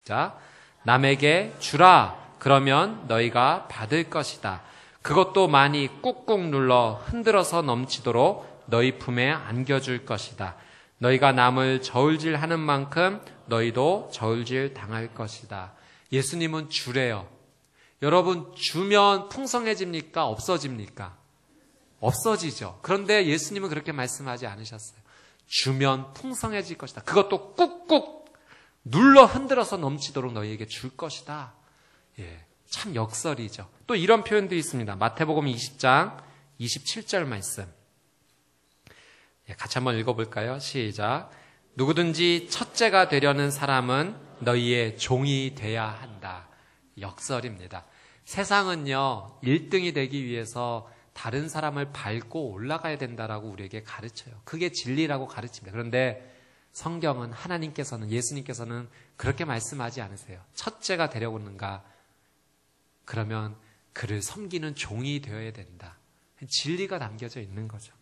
자, 남에게 주라. 그러면 너희가 받을 것이다. 그것도 많이 꾹꾹 눌러 흔들어서 넘치도록 너희 품에 안겨줄 것이다. 너희가 남을 저울질하는 만큼 너희도 저울질 당할 것이다. 예수님은 주래요. 여러분, 주면 풍성해집니까? 없어집니까? 없어지죠. 그런데 예수님은 그렇게 말씀하지 않으셨어요. 주면 풍성해질 것이다. 그것도 꾹꾹 눌러 흔들어서 넘치도록 너희에게 줄 것이다. 참 역설이죠. 또 이런 표현도 있습니다. 마태복음 20장 27절 말씀. 같이 한번 읽어볼까요? 시작. 누구든지 첫째가 되려는 사람은 너희의 종이 돼야 한다. 역설입니다. 세상은요, 1등이 되기 위해서 다른 사람을 밟고 올라가야 된다라고 우리에게 가르쳐요. 그게 진리라고 가르칩니다. 그런데 성경은 하나님께서는, 예수님께서는 그렇게 말씀하지 않으세요. 첫째가 되려고 하는가? 그러면 그를 섬기는 종이 되어야 된다. 진리가 담겨져 있는 거죠.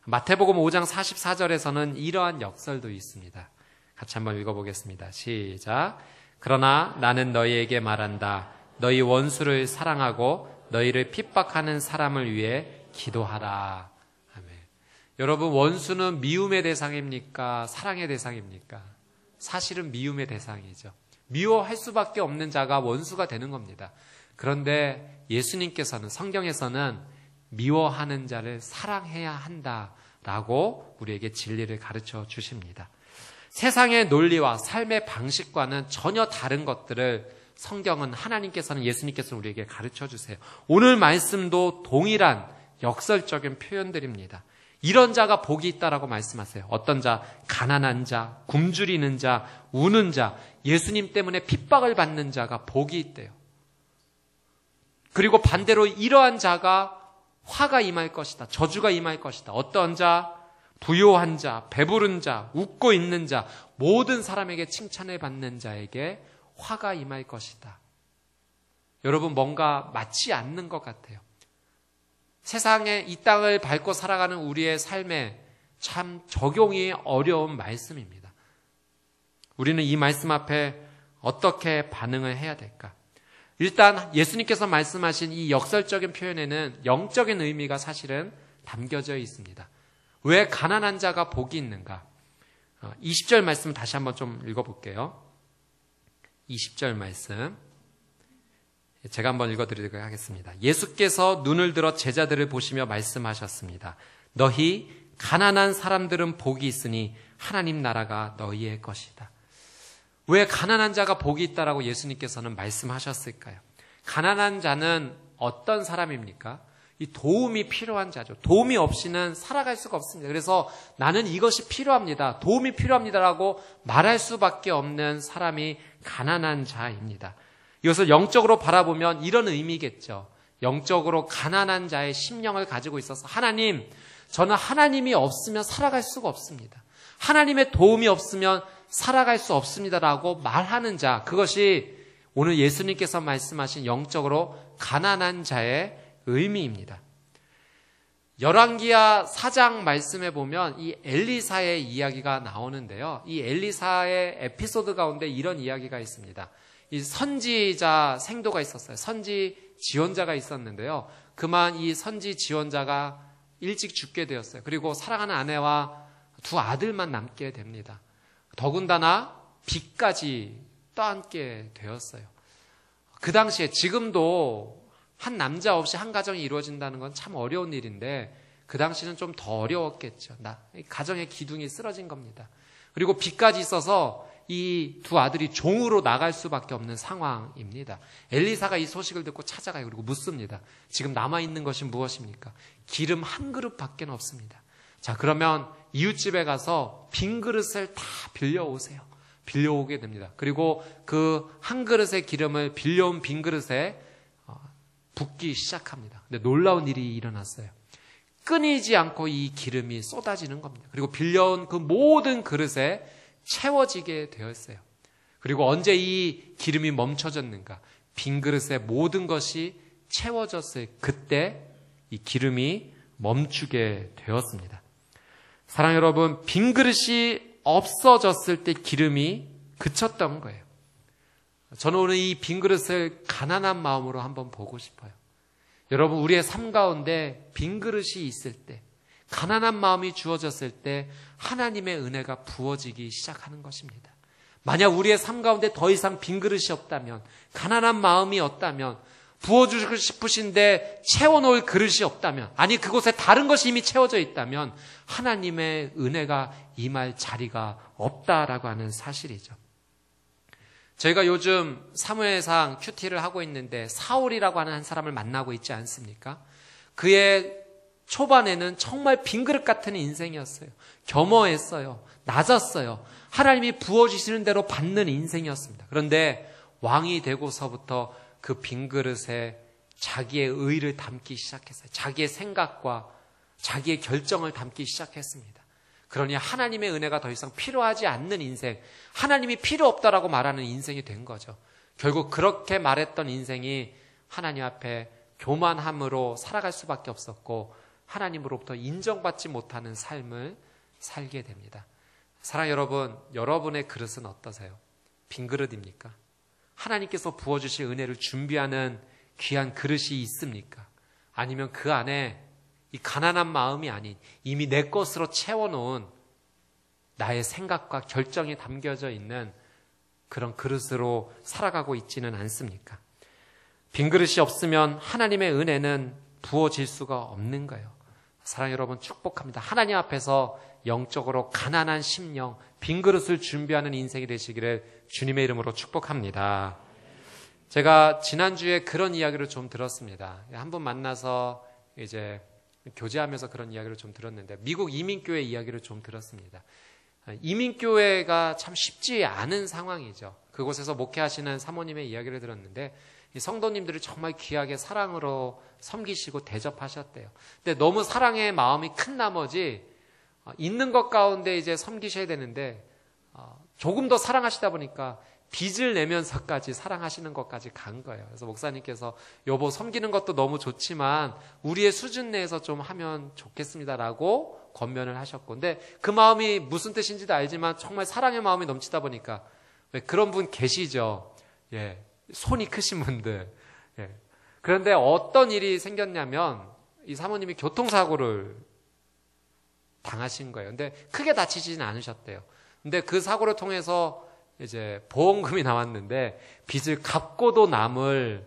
마태복음 5장 44절에서는 이러한 역설도 있습니다. 같이 한번 읽어보겠습니다. 시작. 그러나 나는 너희에게 말한다. 너희 원수를 사랑하고 너희를 핍박하는 사람을 위해 기도하라. 아멘. 여러분, 원수는 미움의 대상입니까? 사랑의 대상입니까? 사실은 미움의 대상이죠. 미워할 수밖에 없는 자가 원수가 되는 겁니다. 그런데 예수님께서는, 성경에서는 미워하는 자를 사랑해야 한다라고 우리에게 진리를 가르쳐 주십니다. 세상의 논리와 삶의 방식과는 전혀 다른 것들을 성경은, 하나님께서는, 예수님께서는 우리에게 가르쳐 주세요. 오늘 말씀도 동일한 역설적인 표현들입니다. 이런 자가 복이 있다라고 말씀하세요. 어떤 자? 가난한 자, 굶주리는 자, 우는 자, 예수님 때문에 핍박을 받는 자가 복이 있대요. 그리고 반대로 이러한 자가 화가 임할 것이다. 저주가 임할 것이다. 어떤 자? 부요한 자, 배부른 자, 웃고 있는 자, 모든 사람에게 칭찬을 받는 자에게 화가 임할 것이다. 여러분, 뭔가 맞지 않는 것 같아요. 세상에 이 땅을 밟고 살아가는 우리의 삶에 참 적용이 어려운 말씀입니다. 우리는 이 말씀 앞에 어떻게 반응을 해야 될까? 일단 예수님께서 말씀하신 이 역설적인 표현에는 영적인 의미가 사실은 담겨져 있습니다. 왜 가난한 자가 복이 있는가? 20절 말씀 다시 한번 좀 읽어볼게요. 20절 말씀 제가 한번 읽어드리도록 하겠습니다. 예수께서 눈을 들어 제자들을 보시며 말씀하셨습니다. 너희 가난한 사람들은 복이 있으니 하나님 나라가 너희의 것이다. 왜 가난한 자가 복이 있다라고 예수님께서는 말씀하셨을까요? 가난한 자는 어떤 사람입니까? 이 도움이 필요한 자죠. 도움이 없이는 살아갈 수가 없습니다. 그래서 나는 이것이 필요합니다. 도움이 필요합니다라고 말할 수밖에 없는 사람이 가난한 자입니다. 이것을 영적으로 바라보면 이런 의미겠죠. 영적으로 가난한 자의 심령을 가지고 있어서 하나님, 저는 하나님이 없으면 살아갈 수가 없습니다. 하나님의 도움이 없으면 살아갈 수 없습니다라고 말하는 자, 그것이 오늘 예수님께서 말씀하신 영적으로 가난한 자의 의미입니다. 열왕기하 4장 말씀에 보면 이 엘리사의 이야기가 나오는데요. 이 엘리사의 에피소드 가운데 이런 이야기가 있습니다. 이 선지자 생도가 있었어요. 선지 지원자가 있었는데요. 그만 이 선지 지원자가 일찍 죽게 되었어요. 그리고 사랑하는 아내와 두 아들만 남게 됩니다. 더군다나 빚까지 떠안게 되었어요. 그 당시에, 지금도 한 남자 없이 한 가정이 이루어진다는 건 참 어려운 일인데 그 당시는 좀 더 어려웠겠죠. 가정의 기둥이 쓰러진 겁니다. 그리고 빚까지 있어서 이 두 아들이 종으로 나갈 수밖에 없는 상황입니다. 엘리사가 이 소식을 듣고 찾아가요. 그리고 묻습니다. 지금 남아있는 것이 무엇입니까? 기름 한 그릇밖에 없습니다. 자, 그러면 이웃집에 가서 빈 그릇을 다 빌려오세요. 빌려오게 됩니다. 그리고 그 한 그릇의 기름을 빌려온 빈 그릇에 붓기 시작합니다. 근데 놀라운 일이 일어났어요. 끊이지 않고 이 기름이 쏟아지는 겁니다. 그리고 빌려온 그 모든 그릇에 채워지게 되었어요. 그리고 언제 이 기름이 멈춰졌는가? 빈 그릇의 모든 것이 채워졌어요. 그때 이 기름이 멈추게 되었습니다. 사랑 여러분, 빈 그릇이 없어졌을 때 기름이 그쳤던 거예요. 저는 오늘 이 빈 그릇을 가난한 마음으로 한번 보고 싶어요. 여러분, 우리의 삶 가운데 빈 그릇이 있을 때, 가난한 마음이 주어졌을 때 하나님의 은혜가 부어지기 시작하는 것입니다. 만약 우리의 삶 가운데 더 이상 빈 그릇이 없다면, 가난한 마음이 없다면, 부어주고 싶으신데 채워놓을 그릇이 없다면, 아니 그곳에 다른 것이 이미 채워져 있다면 하나님의 은혜가 임할 자리가 없다라고 하는 사실이죠. 저희가 요즘 사무엘상 큐티를 하고 있는데 사울이라고 하는 한 사람을 만나고 있지 않습니까? 그의 초반에는 정말 빈 그릇 같은 인생이었어요. 겸허했어요. 낮았어요. 하나님이 부어주시는 대로 받는 인생이었습니다. 그런데 왕이 되고서부터 그 빈 그릇에 자기의 의를 담기 시작했어요. 자기의 생각과 자기의 결정을 담기 시작했습니다. 그러니 하나님의 은혜가 더 이상 필요하지 않는 인생, 하나님이 필요 없다라고 말하는 인생이 된 거죠. 결국 그렇게 말했던 인생이 하나님 앞에 교만함으로 살아갈 수밖에 없었고 하나님으로부터 인정받지 못하는 삶을 살게 됩니다. 사랑하는 여러분, 여러분의 그릇은 어떠세요? 빈 그릇입니까? 하나님께서 부어주실 은혜를 준비하는 귀한 그릇이 있습니까? 아니면 그 안에 이 가난한 마음이 아닌 이미 내 것으로 채워놓은 나의 생각과 결정이 담겨져 있는 그런 그릇으로 살아가고 있지는 않습니까? 빈 그릇이 없으면 하나님의 은혜는 부어질 수가 없는 거예요. 사랑하는 여러분, 축복합니다. 하나님 앞에서 영적으로 가난한 심령, 빈 그릇을 준비하는 인생이 되시기를 주님의 이름으로 축복합니다. 제가 지난주에 그런 이야기를 좀 들었습니다. 한 분 만나서 이제 교제하면서 그런 이야기를 좀 들었는데 미국 이민교회 이야기를 좀 들었습니다. 이민교회가 참 쉽지 않은 상황이죠. 그곳에서 목회하시는 사모님의 이야기를 들었는데 이 성도님들을 정말 귀하게 사랑으로 섬기시고 대접하셨대요. 근데 너무 사랑의 마음이 큰 나머지 있는 것 가운데 이제 섬기셔야 되는데 조금 더 사랑하시다 보니까 빚을 내면서까지 사랑하시는 것까지 간 거예요. 그래서 목사님께서 여보 섬기는 것도 너무 좋지만 우리의 수준 내에서 좀 하면 좋겠습니다라고 권면을 하셨고, 근데 그 마음이 무슨 뜻인지도 알지만 정말 사랑의 마음이 넘치다 보니까 왜 그런 분 계시죠. 예, 손이 크신 분들. 예. 그런데 어떤 일이 생겼냐면 이 사모님이 교통사고를 당하신 거예요. 근데 크게 다치지는 않으셨대요. 근데 그 사고를 통해서 이제 보험금이 나왔는데 빚을 갚고도 남을,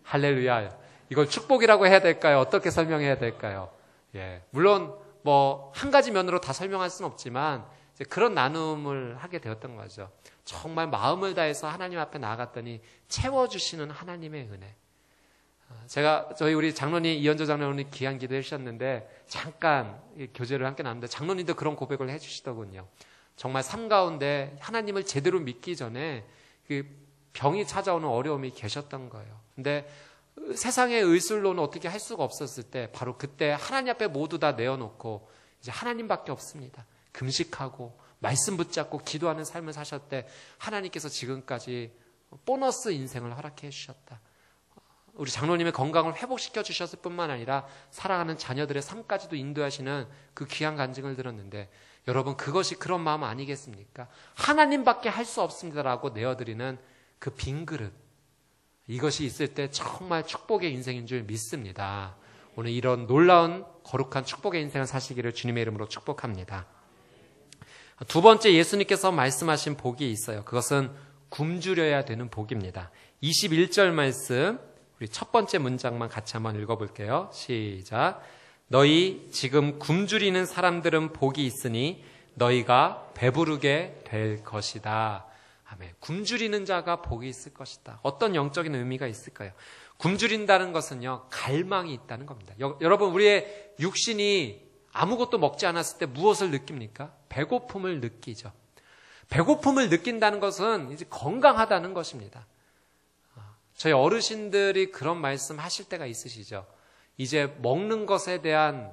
할렐루야, 이걸 축복이라고 해야 될까요? 어떻게 설명해야 될까요? 예, 물론 뭐 한 가지 면으로 다 설명할 수는 없지만 이제 그런 나눔을 하게 되었던 거죠. 정말 마음을 다해서 하나님 앞에 나아갔더니 채워주시는 하나님의 은혜. 저희 우리 장로님, 이현조 장로님 귀한 기도해 주셨는데 잠깐 교제를 함께 나눴는데 장로님도 그런 고백을 해 주시더군요. 정말 삶 가운데 하나님을 제대로 믿기 전에 그 병이 찾아오는 어려움이 계셨던 거예요. 근데 세상의 의술로는 어떻게 할 수가 없었을 때 바로 그때 하나님 앞에 모두 다 내어놓고 이제 하나님밖에 없습니다. 금식하고 말씀 붙잡고 기도하는 삶을 사셨대 하나님께서 지금까지 보너스 인생을 허락해 주셨다. 우리 장로님의 건강을 회복시켜 주셨을 뿐만 아니라 사랑하는 자녀들의 삶까지도 인도하시는 그 귀한 간증을 들었는데 여러분, 그것이 그런 마음 아니겠습니까? 하나님밖에 할 수 없습니다라고 내어드리는 그 빈 그릇, 이것이 있을 때 정말 축복의 인생인 줄 믿습니다. 오늘 이런 놀라운 거룩한 축복의 인생을 사시기를 주님의 이름으로 축복합니다. 두 번째, 예수님께서 말씀하신 복이 있어요. 그것은 굶주려야 되는 복입니다. 21절 말씀, 우리 첫 번째 문장만 같이 한번 읽어볼게요. 시작. 너희 지금 굶주리는 사람들은 복이 있으니 너희가 배부르게 될 것이다. 아멘. 굶주리는 자가 복이 있을 것이다. 어떤 영적인 의미가 있을까요? 굶주린다는 것은요, 갈망이 있다는 겁니다. 여러분, 우리의 육신이 아무것도 먹지 않았을 때 무엇을 느낍니까? 배고픔을 느끼죠. 배고픔을 느낀다는 것은 이제 건강하다는 것입니다. 저희 어르신들이 그런 말씀 하실 때가 있으시죠. 이제 먹는 것에 대한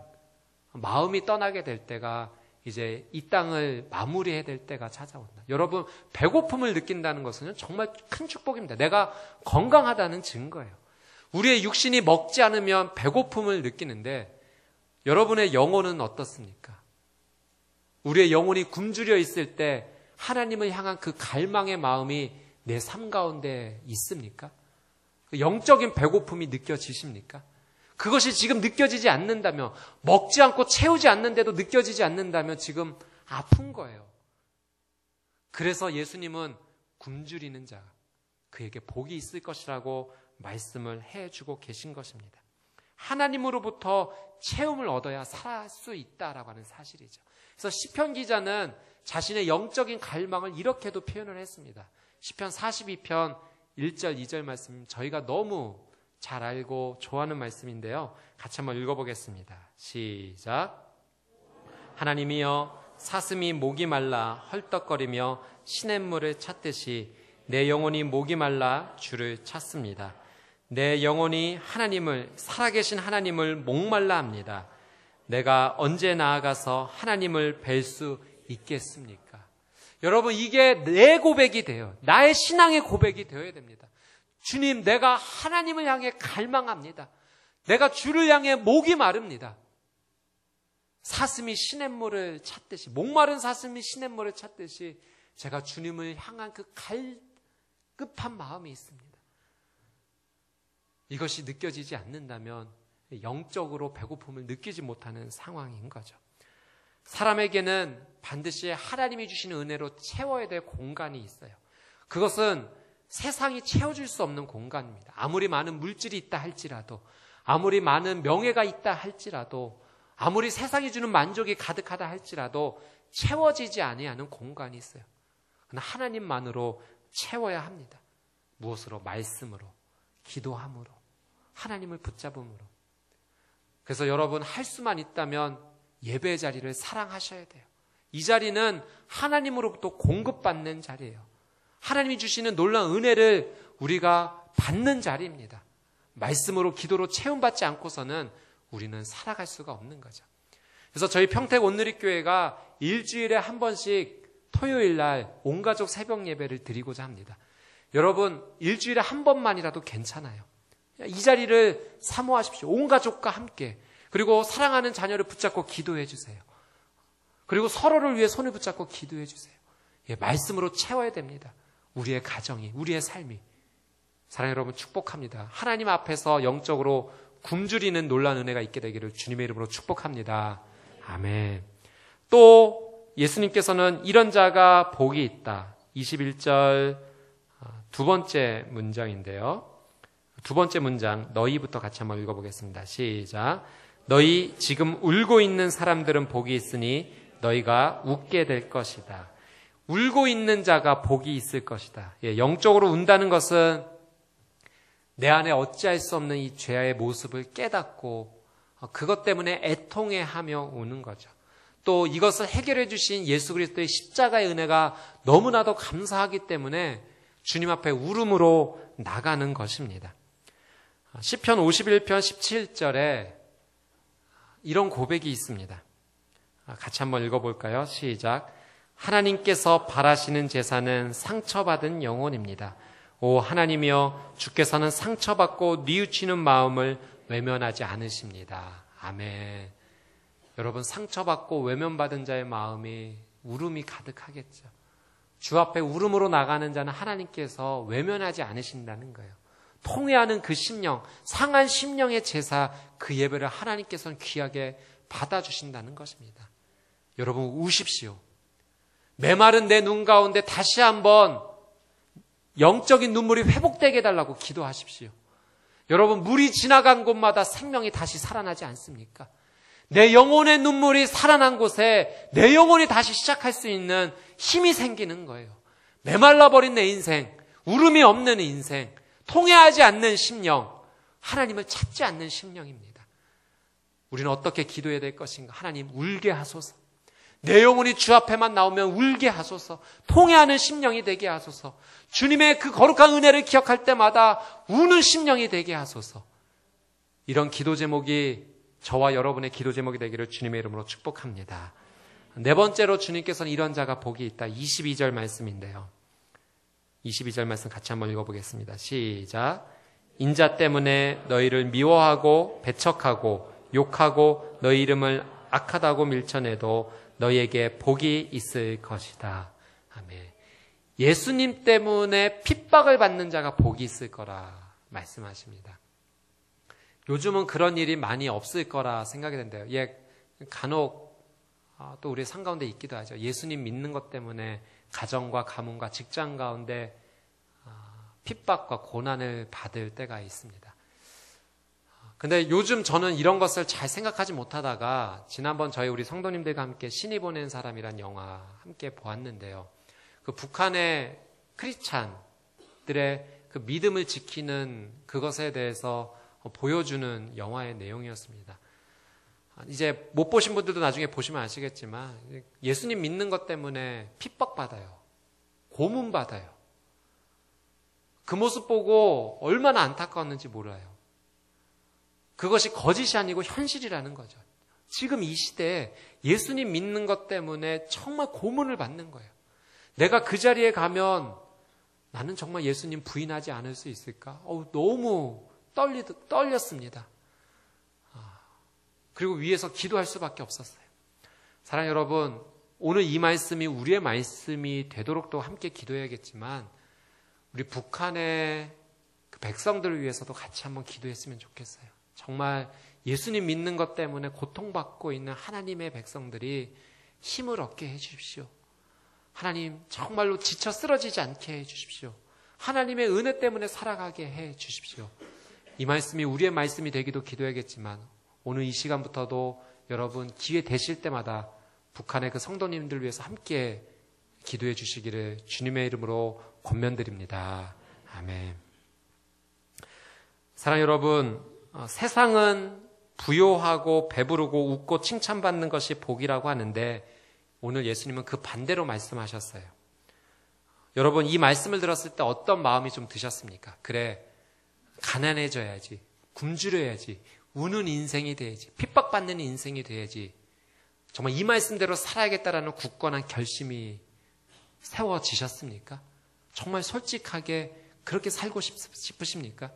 마음이 떠나게 될 때가 이제 이 땅을 마무리해야 될 때가 찾아온다. 여러분, 배고픔을 느낀다는 것은 정말 큰 축복입니다. 내가 건강하다는 증거예요. 우리의 육신이 먹지 않으면 배고픔을 느끼는데 여러분의 영혼은 어떻습니까? 우리의 영혼이 굶주려 있을 때 하나님을 향한 그 갈망의 마음이 내 삶 가운데 있습니까? 영적인 배고픔이 느껴지십니까? 그것이 지금 느껴지지 않는다면, 먹지 않고 채우지 않는데도 느껴지지 않는다면 지금 아픈 거예요. 그래서 예수님은 굶주리는 자, 그에게 복이 있을 것이라고 말씀을 해주고 계신 것입니다. 하나님으로부터 채움을 얻어야 살 수 있다라고 하는 사실이죠. 그래서 시편 기자는 자신의 영적인 갈망을 이렇게도 표현을 했습니다. 시편 42편 1절 2절 말씀, 저희가 너무 잘 알고 좋아하는 말씀인데요. 같이 한번 읽어보겠습니다. 시작. 하나님이여, 사슴이 목이 말라 헐떡거리며 시냇물을 찾듯이 내 영혼이 목이 말라 주를 찾습니다. 내 영혼이 하나님을, 살아계신 하나님을 목말라 합니다. 내가 언제 나아가서 하나님을 뵐 수 있겠습니까? 여러분, 이게 내 고백이 돼요. 나의 신앙의 고백이 되어야 됩니다. 주님, 내가 하나님을 향해 갈망합니다. 내가 주를 향해 목이 마릅니다. 사슴이 시냇물을 찾듯이, 목마른 사슴이 시냇물을 찾듯이 제가 주님을 향한 그 갈급한 마음이 있습니다. 이것이 느껴지지 않는다면 영적으로 배고픔을 느끼지 못하는 상황인 거죠. 사람에게는 반드시 하나님이 주시는 은혜로 채워야 될 공간이 있어요. 그것은 세상이 채워줄 수 없는 공간입니다. 아무리 많은 물질이 있다 할지라도, 아무리 많은 명예가 있다 할지라도, 아무리 세상이 주는 만족이 가득하다 할지라도 채워지지 아니하는 공간이 있어요. 그러나 하나님만으로 채워야 합니다. 무엇으로? 말씀으로, 기도함으로, 하나님을 붙잡음으로. 그래서 여러분, 할 수만 있다면 예배 자리를 사랑하셔야 돼요. 이 자리는 하나님으로부터 공급받는 자리예요. 하나님이 주시는 놀라운 은혜를 우리가 받는 자리입니다. 말씀으로, 기도로 채움받지 않고서는 우리는 살아갈 수가 없는 거죠. 그래서 저희 평택 온누리교회가 일주일에 한 번씩 토요일 날 온가족 새벽 예배를 드리고자 합니다. 여러분, 일주일에 한 번만이라도 괜찮아요. 이 자리를 사모하십시오. 온 가족과 함께. 그리고 사랑하는 자녀를 붙잡고 기도해 주세요. 그리고 서로를 위해 손을 붙잡고 기도해 주세요. 예, 말씀으로 채워야 됩니다. 우리의 가정이, 우리의 삶이. 사랑하는 여러분, 축복합니다. 하나님 앞에서 영적으로 굶주리는 놀라운 은혜가 있게 되기를 주님의 이름으로 축복합니다. 아멘. 또 예수님께서는 이런 자가 복이 있다. 21절 두 번째 문장인데요. 두 번째 문장, 너희부터 같이 한번 읽어보겠습니다. 시작. 너희 지금 울고 있는 사람들은 복이 있으니 너희가 웃게 될 것이다. 울고 있는 자가 복이 있을 것이다. 예, 영적으로 운다는 것은 내 안에 어찌할 수 없는 이 죄의 모습을 깨닫고 그것 때문에 애통해하며 우는 거죠. 또 이것을 해결해 주신 예수 그리스도의 십자가의 은혜가 너무나도 감사하기 때문에 주님 앞에 울음으로 나가는 것입니다. 시편 51편 17절에 이런 고백이 있습니다. 같이 한번 읽어볼까요? 시작. 하나님께서 바라시는 제사는 상처받은 영혼입니다. 오 하나님이여, 주께서는 상처받고 뉘우치는 마음을 외면하지 않으십니다. 아멘. 여러분, 상처받고 외면받은 자의 마음이 울음이 가득하겠죠. 주 앞에 울음으로 나가는 자는 하나님께서 외면하지 않으신다는 거예요. 통회하는 그 심령, 상한 심령의 제사, 그 예배를 하나님께서는 귀하게 받아주신다는 것입니다. 여러분, 우십시오. 메마른 내 눈 가운데 다시 한번 영적인 눈물이 회복되게 해달라고 기도하십시오. 여러분, 물이 지나간 곳마다 생명이 다시 살아나지 않습니까? 내 영혼의 눈물이 살아난 곳에 내 영혼이 다시 시작할 수 있는 힘이 생기는 거예요. 메말라버린 내 인생, 울음이 없는 인생, 통회하지 않는 심령, 하나님을 찾지 않는 심령입니다. 우리는 어떻게 기도해야 될 것인가? 하나님, 울게 하소서. 내 영혼이 주 앞에만 나오면 울게 하소서. 통회하는 심령이 되게 하소서. 주님의 그 거룩한 은혜를 기억할 때마다 우는 심령이 되게 하소서. 이런 기도 제목이 저와 여러분의 기도 제목이 되기를 주님의 이름으로 축복합니다. 네 번째로 주님께서는 이런 자가 복이 있다. 22절 말씀인데요. 22절 말씀 같이 한번 읽어보겠습니다. 시작. 인자 때문에 너희를 미워하고 배척하고 욕하고 너희 이름을 악하다고 밀쳐내도 너희에게 복이 있을 것이다. 아멘. 예수님 때문에 핍박을 받는 자가 복이 있을 거라 말씀하십니다. 요즘은 그런 일이 많이 없을 거라 생각이 된대요. 간혹 또 우리 삶 가운데 있기도 하죠. 예수님 믿는 것 때문에 가정과 가문과 직장 가운데 핍박과 고난을 받을 때가 있습니다. 근데 요즘 저는 이런 것을 잘 생각하지 못하다가 지난번 저희 우리 성도님들과 함께 신이 보낸 사람이란 영화 함께 보았는데요. 그 북한의 크리스찬들의 그 믿음을 지키는 그것에 대해서 보여주는 영화의 내용이었습니다. 이제 못 보신 분들도 나중에 보시면 아시겠지만 예수님 믿는 것 때문에 핍박받아요. 고문받아요. 그 모습 보고 얼마나 안타까웠는지 몰라요. 그것이 거짓이 아니고 현실이라는 거죠. 지금 이 시대에 예수님 믿는 것 때문에 정말 고문을 받는 거예요. 내가 그 자리에 가면 나는 정말 예수님 부인하지 않을 수 있을까? 너무 떨렸습니다. 그리고 위에서 기도할 수밖에 없었어요. 사랑하는 여러분, 오늘 이 말씀이 우리의 말씀이 되도록 또 함께 기도해야겠지만 우리 북한의 그 백성들을 위해서도 같이 한번 기도했으면 좋겠어요. 정말 예수님 믿는 것 때문에 고통받고 있는 하나님의 백성들이 힘을 얻게 해 주십시오. 하나님 정말로 지쳐 쓰러지지 않게 해 주십시오. 하나님의 은혜 때문에 살아가게 해 주십시오. 이 말씀이 우리의 말씀이 되기도 기도하겠지만 오늘 이 시간부터도 여러분 기회 되실 때마다 북한의 그 성도님들 위해서 함께 기도해 주시기를 주님의 이름으로 권면드립니다. 아멘. 사랑하는 여러분, 세상은 부요하고 배부르고 웃고 칭찬받는 것이 복이라고 하는데 오늘 예수님은 그 반대로 말씀하셨어요. 여러분, 이 말씀을 들었을 때 어떤 마음이 좀 드셨습니까? 그래, 가난해져야지, 굶주려야지, 우는 인생이 돼야지, 핍박받는 인생이 돼야지, 정말 이 말씀대로 살아야겠다라는 굳건한 결심이 세워지셨습니까? 정말 솔직하게 그렇게 살고 싶으십니까?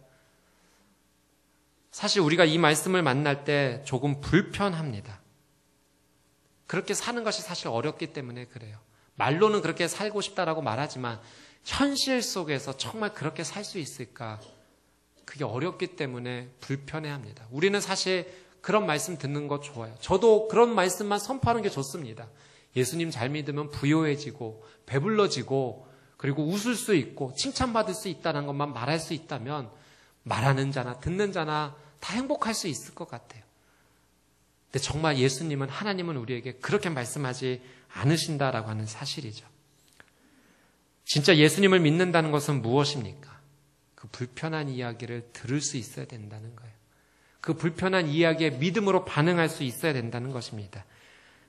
사실 우리가 이 말씀을 만날 때 조금 불편합니다. 그렇게 사는 것이 사실 어렵기 때문에 그래요. 말로는 그렇게 살고 싶다라고 말하지만 현실 속에서 정말 그렇게 살 수 있을까? 그게 어렵기 때문에 불편해합니다. 우리는 사실 그런 말씀 듣는 거 좋아요. 저도 그런 말씀만 선포하는 게 좋습니다. 예수님 잘 믿으면 부요해지고 배불러지고 그리고 웃을 수 있고 칭찬받을 수 있다는 것만 말할 수 있다면 말하는 자나 듣는 자나 다 행복할 수 있을 것 같아요. 근데 정말 예수님은, 하나님은 우리에게 그렇게 말씀하지 않으신다라고 하는 사실이죠. 진짜 예수님을 믿는다는 것은 무엇입니까? 그 불편한 이야기를 들을 수 있어야 된다는 거예요. 그 불편한 이야기에 믿음으로 반응할 수 있어야 된다는 것입니다.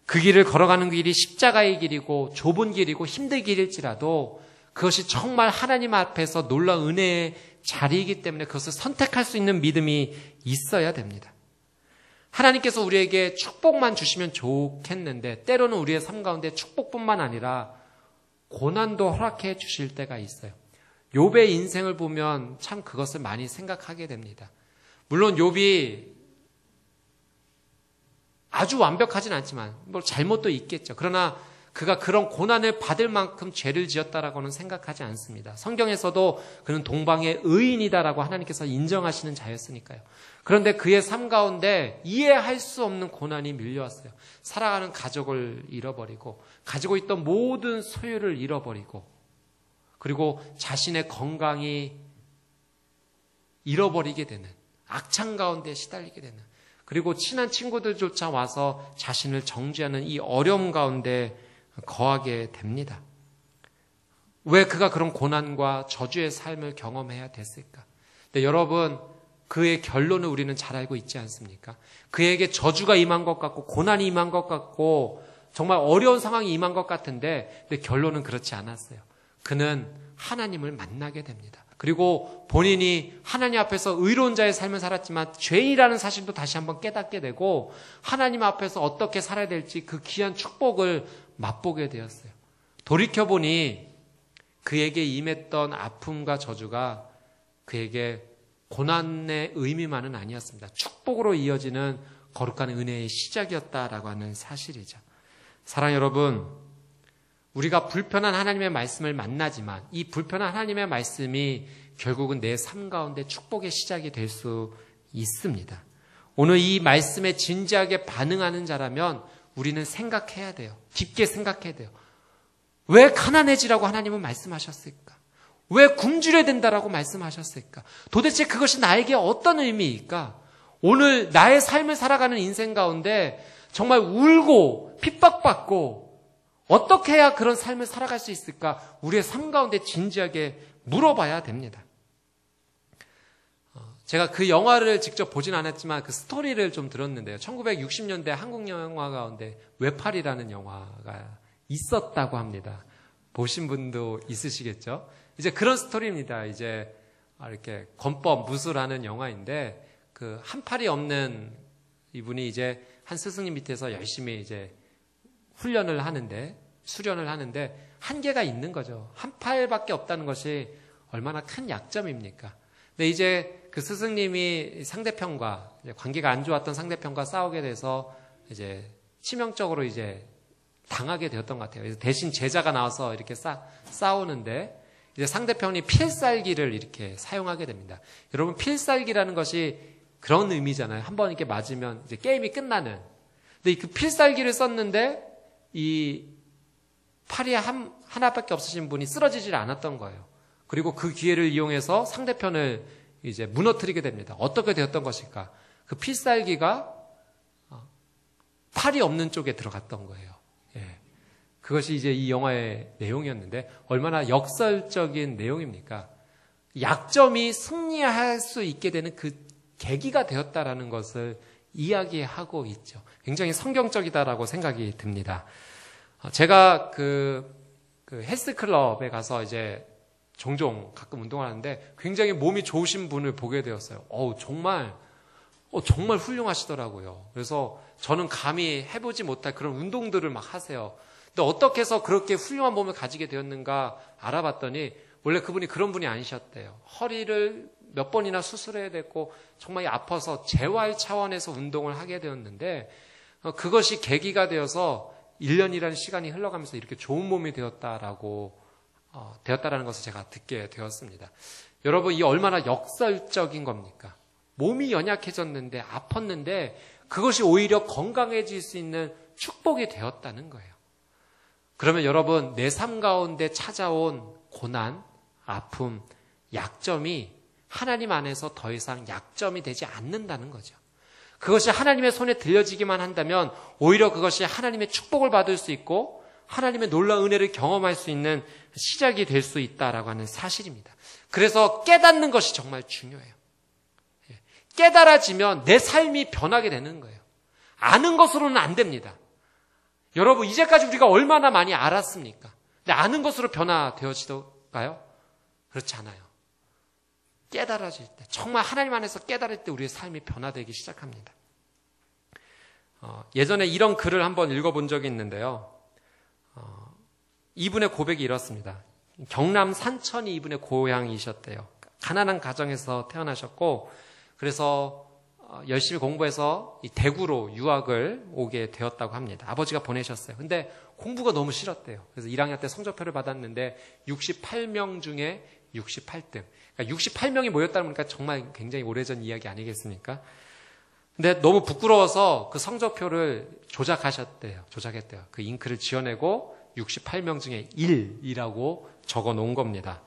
그 길을 걸어가는 길이 십자가의 길이고 좁은 길이고 힘든 길일지라도 그것이 정말 하나님 앞에서 놀라운 은혜의 자리이기 때문에 그것을 선택할 수 있는 믿음이 있어야 됩니다. 하나님께서 우리에게 축복만 주시면 좋겠는데 때로는 우리의 삶 가운데 축복뿐만 아니라 고난도 허락해 주실 때가 있어요. 욥의 인생을 보면 참 그것을 많이 생각하게 됩니다. 물론 욥이 아주 완벽하진 않지만 뭐 잘못도 있겠죠. 그러나 그가 그런 고난을 받을 만큼 죄를 지었다라고는 생각하지 않습니다. 성경에서도 그는 동방의 의인이다라고 하나님께서 인정하시는 자였으니까요. 그런데 그의 삶 가운데 이해할 수 없는 고난이 밀려왔어요. 살아가는 가족을 잃어버리고 가지고 있던 모든 소유를 잃어버리고 그리고 자신의 건강이 잃어버리게 되는 악창 가운데 시달리게 되는 그리고 친한 친구들조차 와서 자신을 정죄하는 이 어려움 가운데 거하게 됩니다. 왜 그가 그런 고난과 저주의 삶을 경험해야 됐을까? 근데 여러분, 그의 결론을 우리는 잘 알고 있지 않습니까? 그에게 저주가 임한 것 같고 고난이 임한 것 같고 정말 어려운 상황이 임한 것 같은데 근데 결론은 그렇지 않았어요. 그는 하나님을 만나게 됩니다. 그리고 본인이 하나님 앞에서 의로운 자의 삶을 살았지만 죄인이라는 사실도 다시 한번 깨닫게 되고 하나님 앞에서 어떻게 살아야 될지 그 귀한 축복을 맛보게 되었어요. 돌이켜보니 그에게 임했던 아픔과 저주가 그에게 고난의 의미만은 아니었습니다. 축복으로 이어지는 거룩한 은혜의 시작이었다라고 하는 사실이죠. 사랑 여러분, 우리가 불편한 하나님의 말씀을 만나지만 이 불편한 하나님의 말씀이 결국은 내 삶 가운데 축복의 시작이 될 수 있습니다. 오늘 이 말씀에 진지하게 반응하는 자라면 우리는 생각해야 돼요. 깊게 생각해야 돼요. 왜 가난해지라고 하나님은 말씀하셨을까? 왜 굶주려야 된다라고 말씀하셨을까? 도대체 그것이 나에게 어떤 의미일까? 오늘 나의 삶을 살아가는 인생 가운데 정말 울고 핍박받고 어떻게 해야 그런 삶을 살아갈 수 있을까? 우리의 삶 가운데 진지하게 물어봐야 됩니다. 제가 그 영화를 직접 보진 않았지만 그 스토리를 좀 들었는데요. 1960년대 한국 영화 가운데 외팔이라는 영화가 있었다고 합니다. 보신 분도 있으시겠죠? 이제 그런 스토리입니다. 이제 이렇게 권법 무술하는 영화인데 그 한 팔이 없는 이분이 이제 한 스승님 밑에서 열심히 이제 훈련을 하는데 수련을 하는데 한계가 있는 거죠. 한 팔밖에 없다는 것이 얼마나 큰 약점입니까? 근데 이제 그 스승님이 상대편과 관계가 안 좋았던 상대편과 싸우게 돼서 이제 치명적으로 이제 당하게 되었던 것 같아요. 그래서 대신 제자가 나와서 이렇게 싸우는데 이제 상대편이 필살기를 이렇게 사용하게 됩니다. 여러분 필살기라는 것이 그런 의미잖아요. 한번 이렇게 맞으면 이제 게임이 끝나는. 근데 그 필살기를 썼는데 이 팔이 하나밖에 없으신 분이 쓰러지질 않았던 거예요. 그리고 그 기회를 이용해서 상대편을 이제 무너뜨리게 됩니다. 어떻게 되었던 것일까? 그 필살기가 팔이 없는 쪽에 들어갔던 거예요. 예. 그것이 이제 이 영화의 내용이었는데 얼마나 역설적인 내용입니까? 약점이 승리할 수 있게 되는 그 계기가 되었다라는 것을 이야기하고 있죠. 굉장히 성경적이다라고 생각이 듭니다. 제가 그 헬스클럽에 가서 이제 종종 가끔 운동을 하는데 굉장히 몸이 좋으신 분을 보게 되었어요. 정말 훌륭하시더라고요. 그래서 저는 감히 해보지 못할 그런 운동들을 막 하세요. 근데 어떻게 해서 그렇게 훌륭한 몸을 가지게 되었는가 알아봤더니 원래 그분이 그런 분이 아니셨대요. 허리를 몇 번이나 수술해야 됐고 정말 아파서 재활 차원에서 운동을 하게 되었는데 그것이 계기가 되어서 1년이라는 시간이 흘러가면서 이렇게 좋은 몸이 되었다라는 것을 제가 듣게 되었습니다. 여러분, 이 얼마나 역설적인 겁니까? 몸이 연약해졌는데 아팠는데 그것이 오히려 건강해질 수 있는 축복이 되었다는 거예요. 그러면 여러분, 내 삶 가운데 찾아온 고난, 아픔, 약점이 하나님 안에서 더 이상 약점이 되지 않는다는 거죠. 그것이 하나님의 손에 들려지기만 한다면 오히려 그것이 하나님의 축복을 받을 수 있고 하나님의 놀라운 은혜를 경험할 수 있는 시작이 될 수 있다라고 하는 사실입니다. 그래서 깨닫는 것이 정말 중요해요. 깨달아지면 내 삶이 변하게 되는 거예요. 아는 것으로는 안 됩니다. 여러분, 이제까지 우리가 얼마나 많이 알았습니까? 근데 아는 것으로 변화되어질까요? 그렇지 않아요. 깨달아질 때, 정말 하나님 안에서 깨달을 때 우리의 삶이 변화되기 시작합니다. 예전에 이런 글을 한번 읽어본 적이 있는데요. 이분의 고백이 이렇습니다. 경남 산천이 이분의 고향이셨대요. 가난한 가정에서 태어나셨고 그래서 열심히 공부해서 이 대구로 유학을 오게 되었다고 합니다. 아버지가 보내셨어요. 근데 공부가 너무 싫었대요. 그래서 1학년 때 성적표를 받았는데 68명 중에 68등. 그러니까 68명이 모였다는 거니까 정말 굉장히 오래전 이야기 아니겠습니까? 근데 너무 부끄러워서 그 성적표를 조작했대요. 그 잉크를 지어내고 68명 중에 1이라고 적어 놓은 겁니다.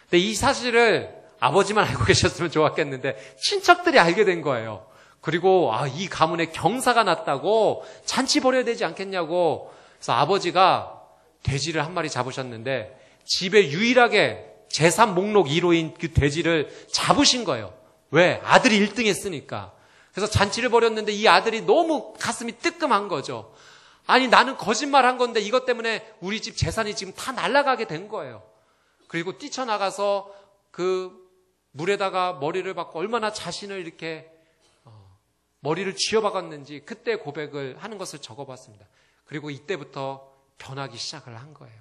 근데 이 사실을 아버지만 알고 계셨으면 좋았겠는데 친척들이 알게 된 거예요. 그리고 이 가문에 경사가 났다고 잔치 벌여야 되지 않겠냐고. 그래서 아버지가 돼지를 한 마리 잡으셨는데 집에 유일하게 재산 목록 1호인 그 돼지를 잡으신 거예요. 왜? 아들이 1등 했으니까. 그래서 잔치를 벌였는데 이 아들이 너무 가슴이 뜨끔한 거죠. 아니, 나는 거짓말한 건데 이것 때문에 우리 집 재산이 지금 다 날아가게 된 거예요. 그리고 뛰쳐나가서 그 물에다가 머리를 박고 얼마나 자신을 이렇게 머리를 쥐어박았는지 그때 고백을 하는 것을 적어봤습니다. 그리고 이때부터 변하기 시작을 한 거예요.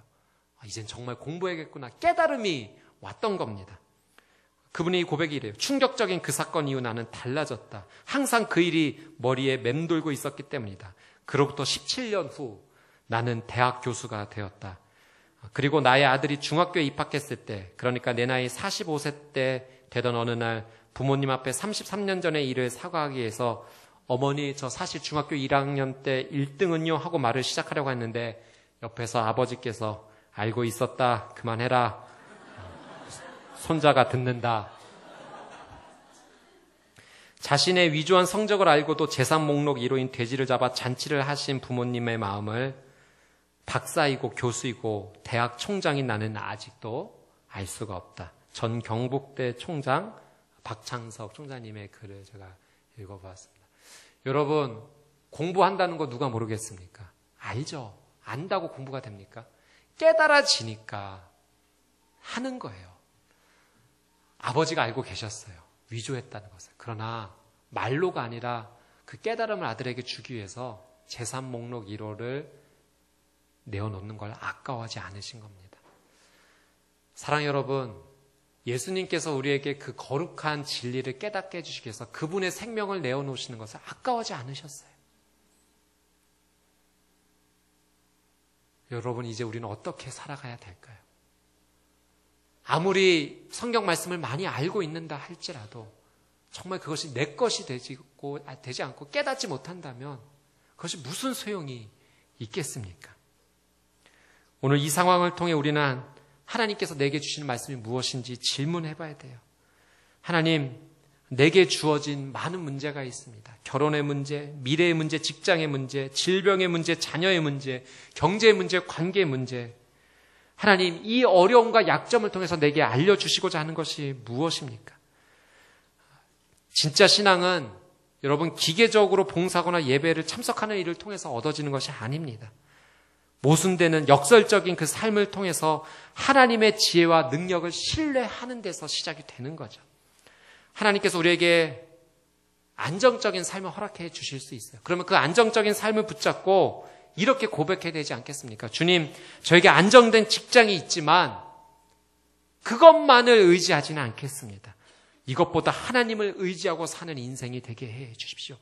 이젠 정말 공부해야겠구나. 깨달음이 왔던 겁니다. 그분이 이 고백이 이래요. 충격적인 그 사건 이후 나는 달라졌다. 항상 그 일이 머리에 맴돌고 있었기 때문이다. 그로부터 17년 후 나는 대학 교수가 되었다. 그리고 나의 아들이 중학교에 입학했을 때, 그러니까 내 나이 45세 때 되던 어느 날 부모님 앞에 33년 전의 일을 사과하기 위해서 어머니 저 사실 중학교 1학년 때 1등은요 하고 말을 시작하려고 했는데 옆에서 아버지께서 알고 있었다 그만해라 손자가 듣는다. 자신의 위조한 성적을 알고도 재산 목록 1호인 돼지를 잡아 잔치를 하신 부모님의 마음을 박사이고 교수이고 대학 총장인 나는 아직도 알 수가 없다. 전 경북대 총장 박창석 총장님의 글을 제가 읽어보았습니다. 여러분, 공부한다는 거 누가 모르겠습니까? 알죠? 안다고 공부가 됩니까? 깨달아지니까 하는 거예요. 아버지가 알고 계셨어요. 위조했다는 것을. 그러나 말로가 아니라 그 깨달음을 아들에게 주기 위해서 재산 목록 1호를 내어놓는 걸 아까워하지 않으신 겁니다. 사랑 여러분, 예수님께서 우리에게 그 거룩한 진리를 깨닫게 해주시기 위해서 그분의 생명을 내어놓으시는 것을 아까워하지 않으셨어요. 여러분, 이제 우리는 어떻게 살아가야 될까요? 아무리 성경 말씀을 많이 알고 있는다 할지라도 정말 그것이 내 것이 되지 않고 깨닫지 못한다면 그것이 무슨 소용이 있겠습니까? 오늘 이 상황을 통해 우리는 하나님께서 내게 주시는 말씀이 무엇인지 질문해 봐야 돼요. 하나님, 내게 주어진 많은 문제가 있습니다. 결혼의 문제, 미래의 문제, 직장의 문제, 질병의 문제, 자녀의 문제, 경제의 문제, 관계의 문제. 하나님, 이 어려움과 약점을 통해서 내게 알려주시고자 하는 것이 무엇입니까? 진짜 신앙은 여러분 기계적으로 봉사하거나 예배를 참석하는 일을 통해서 얻어지는 것이 아닙니다. 모순되는 역설적인 그 삶을 통해서 하나님의 지혜와 능력을 신뢰하는 데서 시작이 되는 거죠. 하나님께서 우리에게 안정적인 삶을 허락해 주실 수 있어요. 그러면 그 안정적인 삶을 붙잡고 이렇게 고백해야 되지 않겠습니까? 주님, 저에게 안정된 직장이 있지만 그것만을 의지하지는 않겠습니다. 이것보다 하나님을 의지하고 사는 인생이 되게 해 주십시오.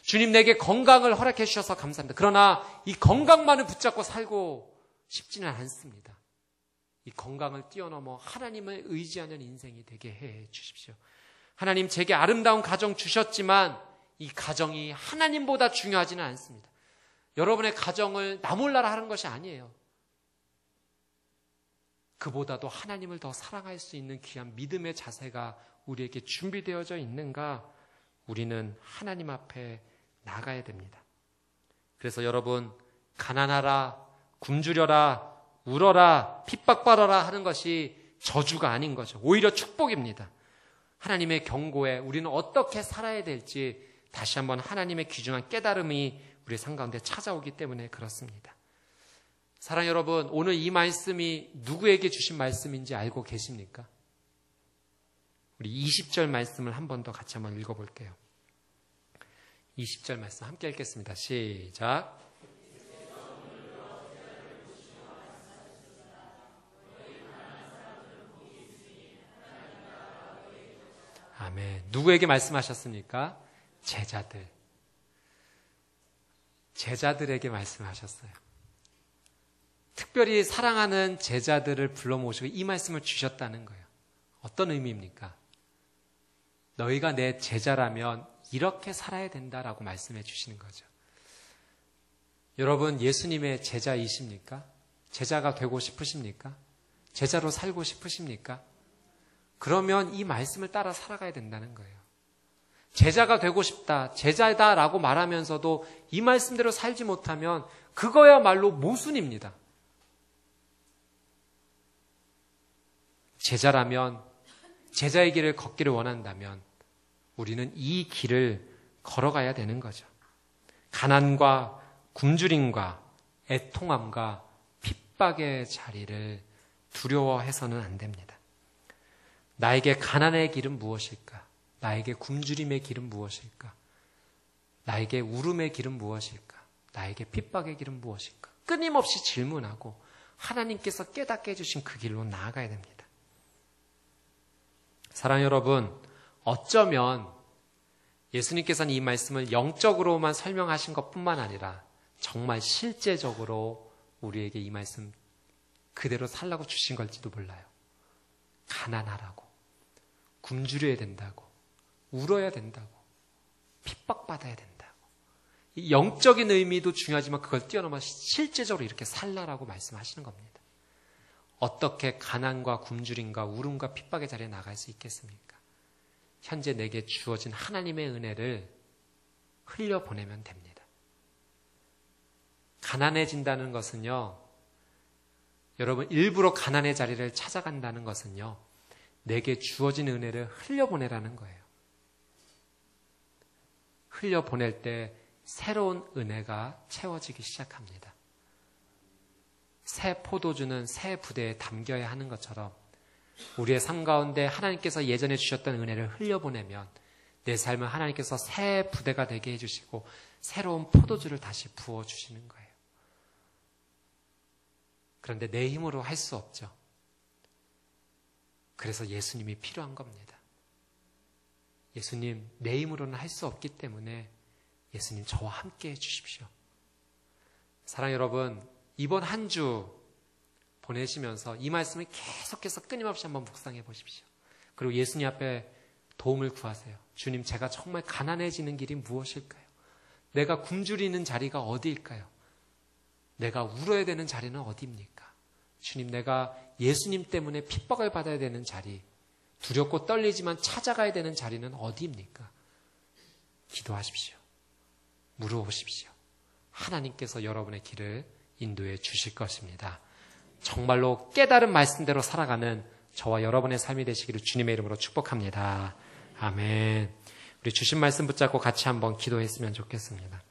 주님, 내게 건강을 허락해 주셔서 감사합니다. 그러나 이 건강만을 붙잡고 살고 싶지는 않습니다. 이 건강을 뛰어넘어 하나님을 의지하는 인생이 되게 해 주십시오. 하나님, 제게 아름다운 가정 주셨지만 이 가정이 하나님보다 중요하지는 않습니다. 여러분의 가정을 나 몰라라 하는 것이 아니에요. 그보다도 하나님을 더 사랑할 수 있는 귀한 믿음의 자세가 우리에게 준비되어져 있는가? 우리는 하나님 앞에 나가야 됩니다. 그래서 여러분, 가난하라, 굶주려라, 울어라, 핍박받아라 하는 것이 저주가 아닌 거죠. 오히려 축복입니다. 하나님의 경고에 우리는 어떻게 살아야 될지 다시 한번 하나님의 귀중한 깨달음이 우리 삶 가운데 찾아오기 때문에 그렇습니다. 사랑 여러분, 오늘 이 말씀이 누구에게 주신 말씀인지 알고 계십니까? 우리 20절 말씀을 한 번 더 같이 한번 읽어볼게요. 20절 말씀 함께 읽겠습니다. 시작. 아멘. 누구에게 말씀하셨습니까? 제자들에게 말씀하셨어요. 특별히 사랑하는 제자들을 불러 모시고 이 말씀을 주셨다는 거예요. 어떤 의미입니까? 너희가 내 제자라면 이렇게 살아야 된다라고 말씀해 주시는 거죠. 여러분, 예수님의 제자이십니까? 제자가 되고 싶으십니까? 제자로 살고 싶으십니까? 그러면 이 말씀을 따라 살아가야 된다는 거예요. 제자가 되고 싶다, 제자다라고 말하면서도 이 말씀대로 살지 못하면 그거야말로 모순입니다. 제자라면, 제자의 길을 걷기를 원한다면 우리는 이 길을 걸어가야 되는 거죠. 가난과 굶주림과 애통함과 핍박의 자리를 두려워해서는 안 됩니다. 나에게 가난의 길은 무엇일까? 나에게 굶주림의 길은 무엇일까? 나에게 울음의 길은 무엇일까? 나에게 핍박의 길은 무엇일까? 끊임없이 질문하고 하나님께서 깨닫게 해주신 그 길로 나아가야 됩니다. 사랑 여러분, 어쩌면 예수님께서는 이 말씀을 영적으로만 설명하신 것뿐만 아니라 정말 실제적으로 우리에게 이 말씀 그대로 살라고 주신 걸지도 몰라요. 가난하라고, 굶주려야 된다고, 울어야 된다고, 핍박받아야 된다고. 이 영적인 의미도 중요하지만 그걸 뛰어넘어 실제적으로 이렇게 살라라고 말씀하시는 겁니다. 어떻게 가난과 굶주림과 울음과 핍박의 자리에 나갈 수 있겠습니까? 현재 내게 주어진 하나님의 은혜를 흘려보내면 됩니다. 가난해진다는 것은요, 여러분 일부러 가난의 자리를 찾아간다는 것은요, 내게 주어진 은혜를 흘려보내라는 거예요. 흘려보낼 때 새로운 은혜가 채워지기 시작합니다. 새 포도주는 새 부대에 담겨야 하는 것처럼 우리의 삶 가운데 하나님께서 예전에 주셨던 은혜를 흘려보내면 내 삶은 하나님께서 새 부대가 되게 해주시고 새로운 포도주를 다시 부어주시는 거예요. 그런데 내 힘으로 할 수 없죠. 그래서 예수님이 필요한 겁니다. 예수님, 내 힘으로는 할 수 없기 때문에 예수님 저와 함께 해주십시오. 사랑하는 여러분, 이번 한 주 보내시면서 이 말씀을 계속해서 끊임없이 한번 묵상해 보십시오. 그리고 예수님 앞에 도움을 구하세요. 주님, 제가 정말 가난해지는 길이 무엇일까요? 내가 굶주리는 자리가 어디일까요? 내가 울어야 되는 자리는 어디입니까? 주님, 내가 예수님 때문에 핍박을 받아야 되는 자리, 두렵고 떨리지만 찾아가야 되는 자리는 어디입니까? 기도하십시오. 물어보십시오. 하나님께서 여러분의 길을 인도해 주실 것입니다. 정말로 깨달은 말씀대로 살아가는 저와 여러분의 삶이 되시기를 주님의 이름으로 축복합니다. 아멘. 우리 주신 말씀 붙잡고 같이 한번 기도했으면 좋겠습니다.